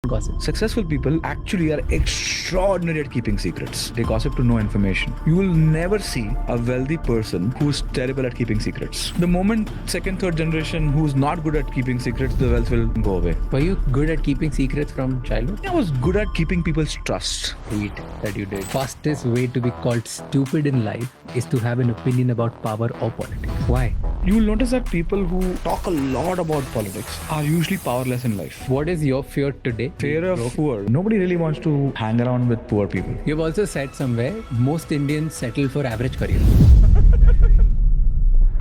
gossip. Successful people actually are extraordinary at keeping secrets. They gossip to know information. You will never see a wealthy person who's terrible at keeping secrets. The moment second, third generation who's not good at keeping secrets, the wealth will go away. Were you good at keeping secrets from childhood? I was good at keeping people's trust. Sweet that you did. Fastest way to be called stupid in life is to have an opinion about power or politics. Why? You will notice that people who talk a lot about politics are usually powerless in life. What is your fear today? Fear of poor. Nobody really wants to hang around with poor people. You've also said somewhere, most Indians settle for average career.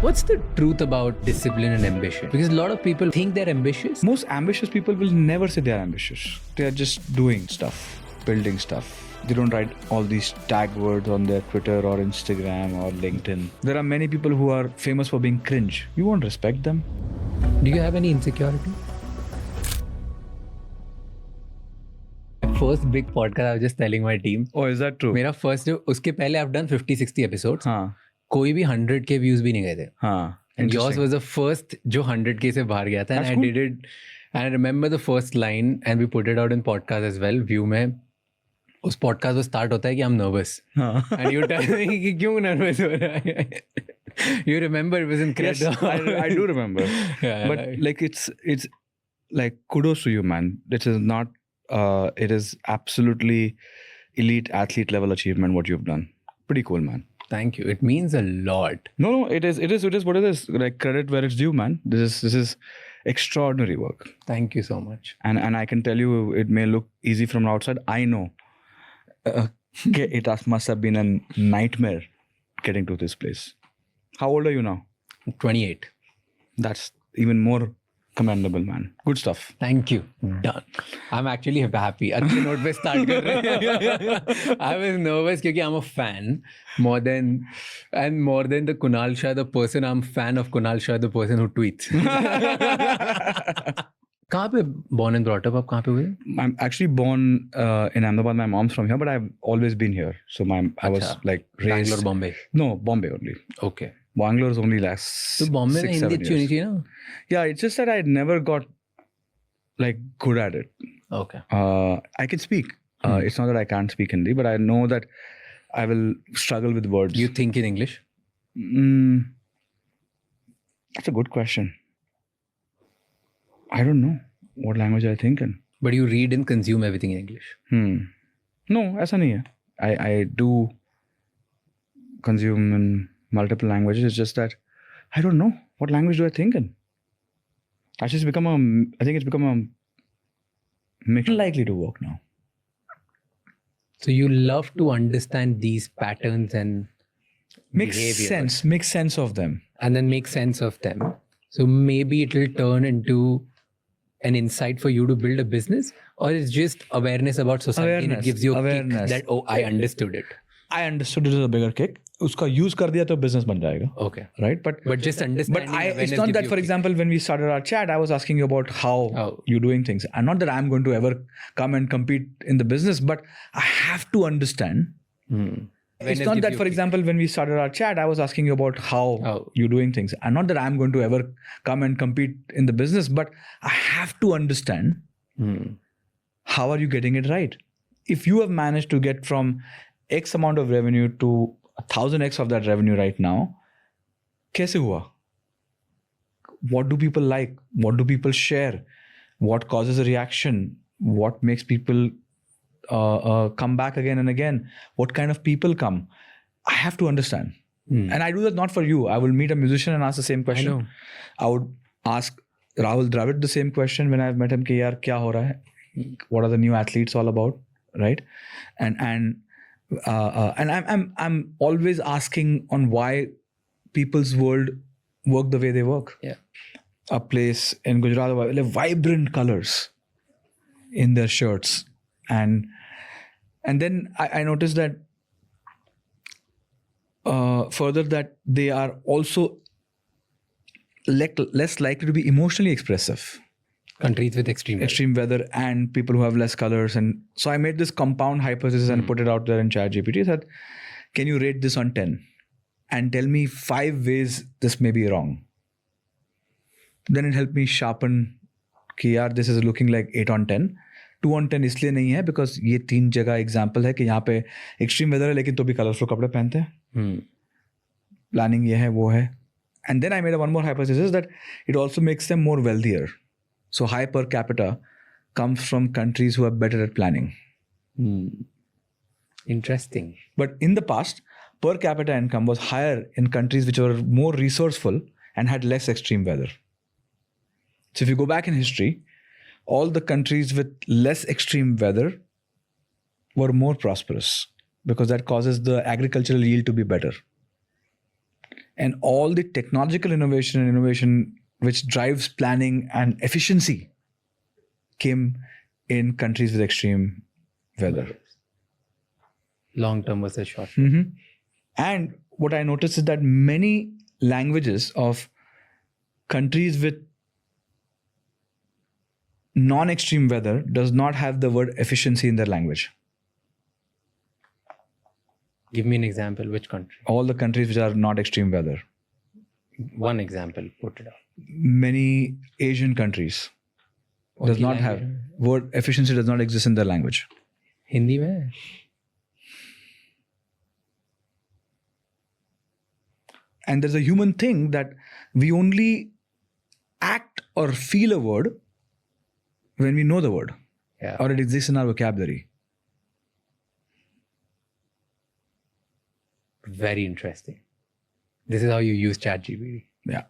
What's the truth about discipline and ambition? Because a lot of people think they're ambitious. Most ambitious people will never say they're ambitious. They are just doing stuff, building stuff. They don't write all these tag words on their Twitter or Instagram or LinkedIn. There are many people who are famous for being cringe. You won't respect them. Do you have any insecurity? First big podcast, I was just telling my team. Oh, is that true? मेरा first, उसके पहले I've done 50-60 episodes. हाँ. कोई भी 100k views भी नहीं गए थे. हाँ. And yours was the first जो 100k से बाहर गया था. And That's I cool. did it. And I remember the first line and we put it out in podcast as well. View में उस podcast वो start होता है कि I'm nervous. हाँ. And you tell me कि क्यों nervous हो रहा है. You remember it was incredible. Yes, I do remember. Yeah, but like it's like kudos to you, man. It is not. It is absolutely elite athlete level achievement what you've done. Pretty cool, man. Thank you. It means a lot. No, it is what it is. Like credit where it's due, man. This is extraordinary work. Thank you so much. And I can tell you, it may look easy from outside. I know. It must have been a nightmare getting to this place. How old are you now? 28. That's even more commendable, man. Good stuff. Thank you. Done. I'm actually happy. अच्छे note पे start कर रहे हैं. I was nervous because I'm a fan more than the Kunal Shah, the person. I'm fan of Kunal Shah, the person who tweets. कहाँ पे born and brought up? आप कहाँ पे हुए? I'm actually born in Ahmedabad. My mom's from here, but I've always been here. So I was like raised. Bangalore, Bombay. No, Bombay only. Okay. Bangalore is only last. So Bombay में 6-7 हिंदी अच्छी होनी चाहिए ना? Yeah, it's just that I never got like good at it. Okay. I can speak. It's not that I can't speak Hindi, but I know that I will struggle with words. You think in English? That's a good question. I don't know what language I think in. But you read and consume everything in English. No, ऐसा नहीं है. I do consume in multiple languages. It's just that I don't know what language do I think in. I think it's become a mix. Unlikely to work now. So you love to understand these patterns and Make behavior. sense of them. And then make sense of them. So maybe it will turn into an insight for you to build a business, or it's just awareness about society and it gives you a kick that, oh, I understood it. I understood it as a bigger kick. उसका use कर दिया तो business बन जाएगा. Okay. Right? But just understanding. It's not that, for example, when we started our chat, I was asking you about how you're doing things. And not that I'm going to ever come and compete in the business, but I have to understand. It's not that, for example, when we started our chat, I was asking you about how you're doing things. And not that I'm going to ever come and compete in the business, but I have to understand how are you getting it right. If you have managed to get from X amount of revenue to 1000x of that revenue right now, कैसे हुआ? What do people like? What do people share? What causes a reaction? What makes people come back again and again? What kind of people come? I have to understand. And I do that not for you. I will meet a musician and ask the same question. I know. I would ask Rahul Dravid the same question when I've met him. कि यार क्या हो रहा है? What are the new athletes all about? Right? And I'm always asking on why people's world work the way they work. Yeah. A place in Gujarat with vibrant colors in their shirts. And then I noticed that further that they are also less likely to be emotionally expressive. Countries with extreme weather and people who have less colors. And so I made this compound hypothesis and put it out there in ChatGPT. Said, can you rate this on 10 and tell me 5 ways this may be wrong? Then it helped me sharpen कि यार this is looking like 8 on 10. 2-on-10 इसलिए नहीं है because ये 3 जगह example है कि यहाँ पे एक्सट्रीम वेदर है लेकिन तो भी कलरफुल कपड़े पहनते हैं. Planning ये है वो है. And then I made one more hypothesis that it also makes them more wealthier. So high per capita comes from countries who are better at planning. Interesting. But in the past, per capita income was higher in countries which were more resourceful and had less extreme weather. So if you go back in history, all the countries with less extreme weather were more prosperous because that causes the agricultural yield to be better. And all the technological innovation which drives planning and efficiency came in countries with extreme weather. Long term versus short term. Mm-hmm. And what I noticed is that many languages of countries with non-extreme weather does not have the word efficiency in their language. Give me an example. Which country? All the countries which are not extreme weather. One example. Put it up. Many Asian countries does not have word efficiency does not exist in their language. Hindi mein? And there's a human thing that we only act or feel a word when we know the word. Yeah. Or it exists in our vocabulary. Very interesting. This is how you use ChatGPT. Yeah.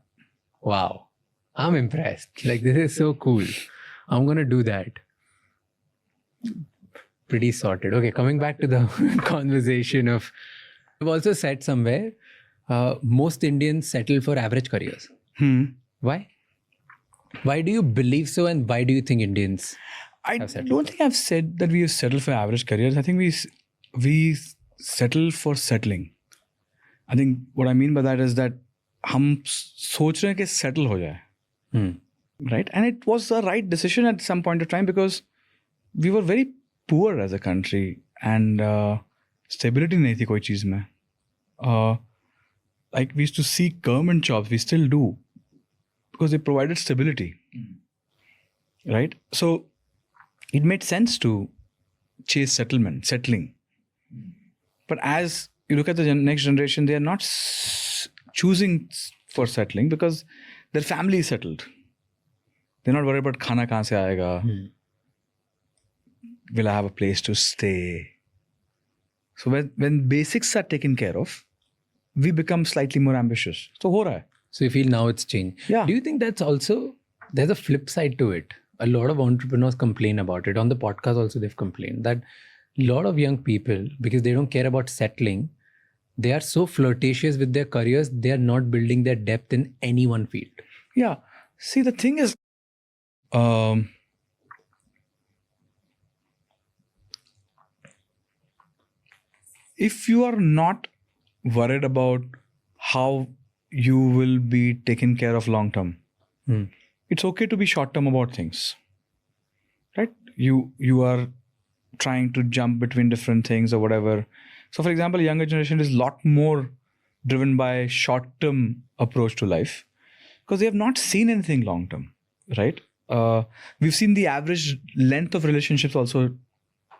Wow. I'm impressed. Like, this is so cool. I'm going to do that. Pretty sorted. Okay, coming back to the conversation of... I've also said somewhere, most Indians settle for average careers. Why? Why do you believe so, and why do you think Indians don't think I've said that we settle for average careers. I think we settle for settling. I think what I mean by that is that हम सोच रहे हैं कि settle हो जाए. Right? And it was the right decision at some point of time because we were very poor as a country and stability nahi thi koi cheez mein. Like we used to seek government jobs, we still do because they provided stability. Right? So it made sense to chase settling. But as you look at the next generation, they are not choosing for settling because their family is settled. They're not worried about khana kahan se aayega. Will I have a place to stay? So when basics are taken care of, we become slightly more ambitious. So ho raha hai. So you feel now it's changed. Yeah. Do you think that's also, there's a flip side to it? A lot of entrepreneurs complain about it. On the podcast also they've complained that a lot of young people, because they don't care about settling, they are so flirtatious with their careers, they are not building their depth in any one field. Yeah. See, the thing is, if you are not worried about how you will be taken care of long term, it's okay to be short term about things. Right? You are trying to jump between different things or whatever. So for example, younger generation is a lot more driven by short-term approach to life because they have not seen anything long-term, right? We've seen the average length of relationships also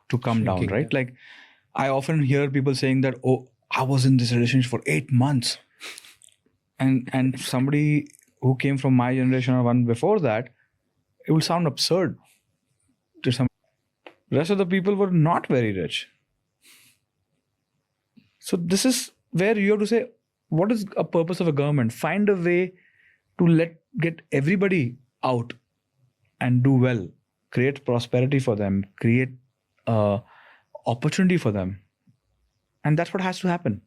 to come down, right? Yeah. Like I often hear people saying that, oh, I was in this relationship for 8 months. And somebody who came from my generation or one before that, it will sound absurd to some. The rest of the people were not very rich. So this is where you have to say, what is a purpose of a government? Find a way to get everybody out and do well. Create prosperity for them. Create opportunity for them. And that's what has to happen.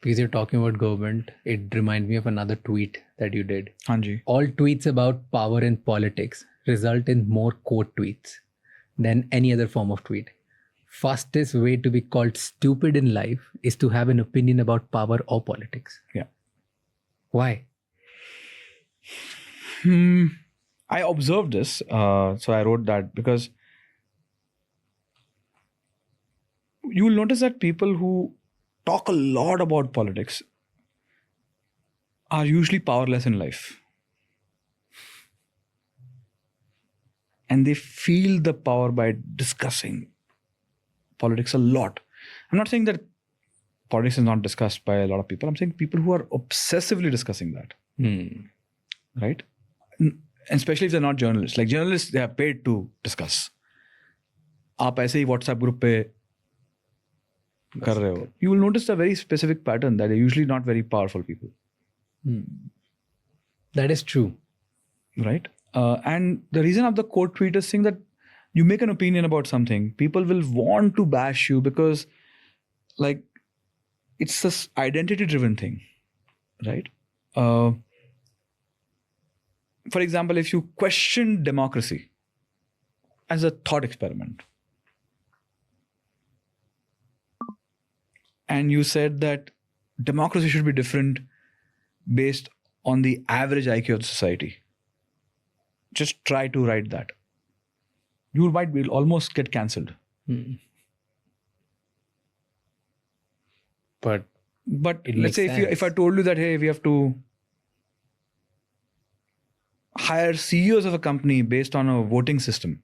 Because you're talking about government, it reminds me of another tweet that you did. Hanji. All tweets about power and politics result in more quote tweets than any other form of tweet. Fastest way to be called stupid in life is to have an opinion about power or politics. Yeah. Why? I observed this, so I wrote that because you will notice that people who talk a lot about politics are usually powerless in life. and they feel the power by discussing politics a lot. I'm not saying that politics is not discussed by a lot of people. I'm saying people who are obsessively discussing that. Right? And especially if they're not journalists. Like journalists, they are paid to discuss. आप ऐसे ही WhatsApp group पे कर रहे हो. You will notice a very specific pattern that are usually not very powerful people. That is true. Right? And the reason of the quote tweeters saying that you make an opinion about something, people will want to bash you because like it's this identity driven thing. Right? For example, if you question democracy as a thought experiment, and you said that democracy should be different based on the average IQ of the society, just try to write that. You might will almost get cancelled. But let's say if I told you that, hey, we have to hire CEOs of a company based on a voting system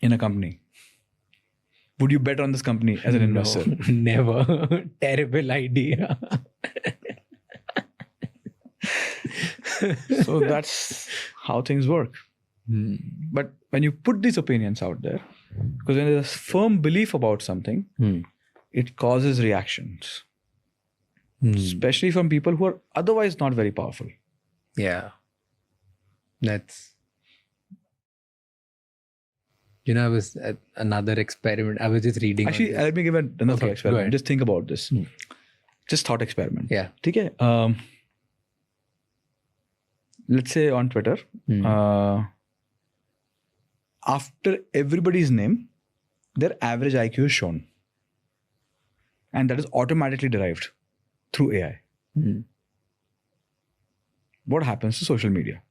in a company, would you bet on this company as an investor? Never. Terrible idea. So that's how things work. But when you put these opinions out there, because when there's a firm belief about something, it causes reactions. Especially from people who are otherwise not very powerful. Yeah. That's... You know, I was at another experiment. I was just reading. Actually, let me give another experiment. Just think about this. Just thought experiment. Yeah. Okay. Let's say on Twitter, after everybody's name, their average IQ is shown. And that is automatically derived through AI. What happens to social media?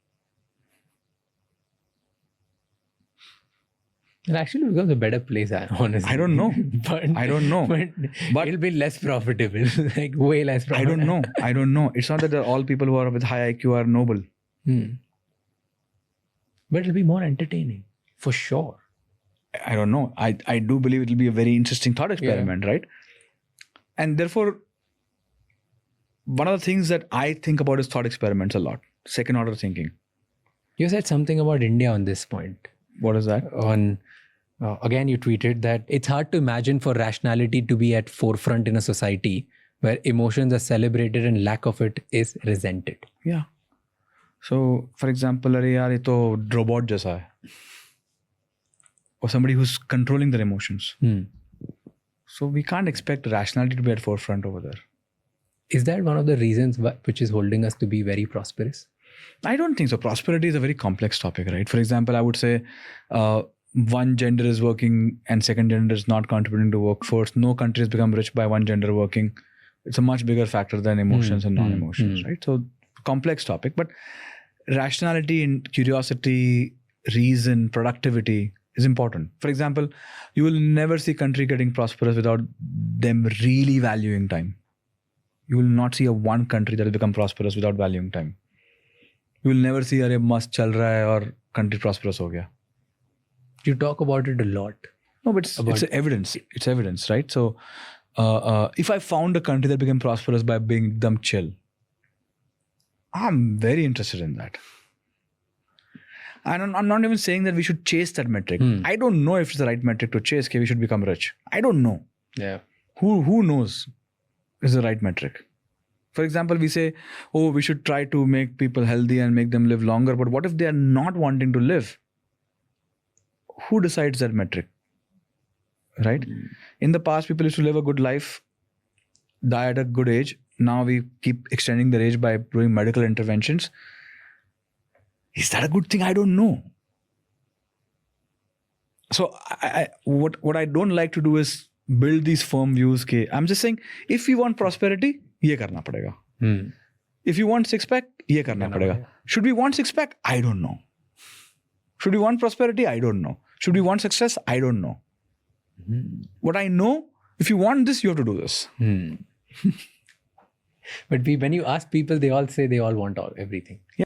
It actually becomes a better place, honestly. I don't know. But it'll be less profitable. Like way less profitable. I don't know. It's not that all people who are with high IQ are noble. But it'll be more entertaining. For sure. I don't know. I do believe it'll be a very interesting thought experiment, right? And therefore, one of the things that I think about is thought experiments a lot. Second order thinking. You said something about India on this point. What is that? Again, you tweeted that it's hard to imagine for rationality to be at forefront in a society where emotions are celebrated and lack of it is resented. Yeah. So, for example, अरे यार ये तो robot जैसा है. Or somebody who's controlling their emotions. So we can't expect rationality to be at forefront over there. Is that one of the reasons which is holding us to be very prosperous? I don't think so. Prosperity is a very complex topic, right? For example, I would say one gender is working and second gender is not contributing to workforce. No country has become rich by one gender working. It's a much bigger factor than emotions and non-emotions, right? So complex topic, but rationality and curiosity, reason, productivity is important. For example, you will never see a country getting prosperous without them really valuing time. You will not see one country that will become prosperous without valuing time. You will never see अरे मस्त चल रहा है और country prosperous हो गया. You talk about it a lot. No, but it's evidence. It's evidence, right? So if I found a country that became prosperous by being dumb chill, I'm very interested in that. And I'm not even saying that we should chase that metric. I don't know if it's the right metric to chase. Okay, we should become rich. I don't know. Yeah. Who knows is the right metric? For example, we say, oh, we should try to make people healthy and make them live longer. But what if they are not wanting to live? Who decides that metric? Right? In the past, people used to live a good life, die at a good age. Now we keep extending their age by doing medical interventions. Is that a good thing? I don't know. So what I don't like to do is build these firm views. I'm just saying, if you want prosperity, ये करना पड़ेगा. If you want six-pack, ये करना पड़ेगा. Should we want six-pack? I don't know. Should we want prosperity? I don't know. Should we want success? I don't know. What I know, if you want this, you have to do this. But when you ask people, they all say they all want everything. Yeah.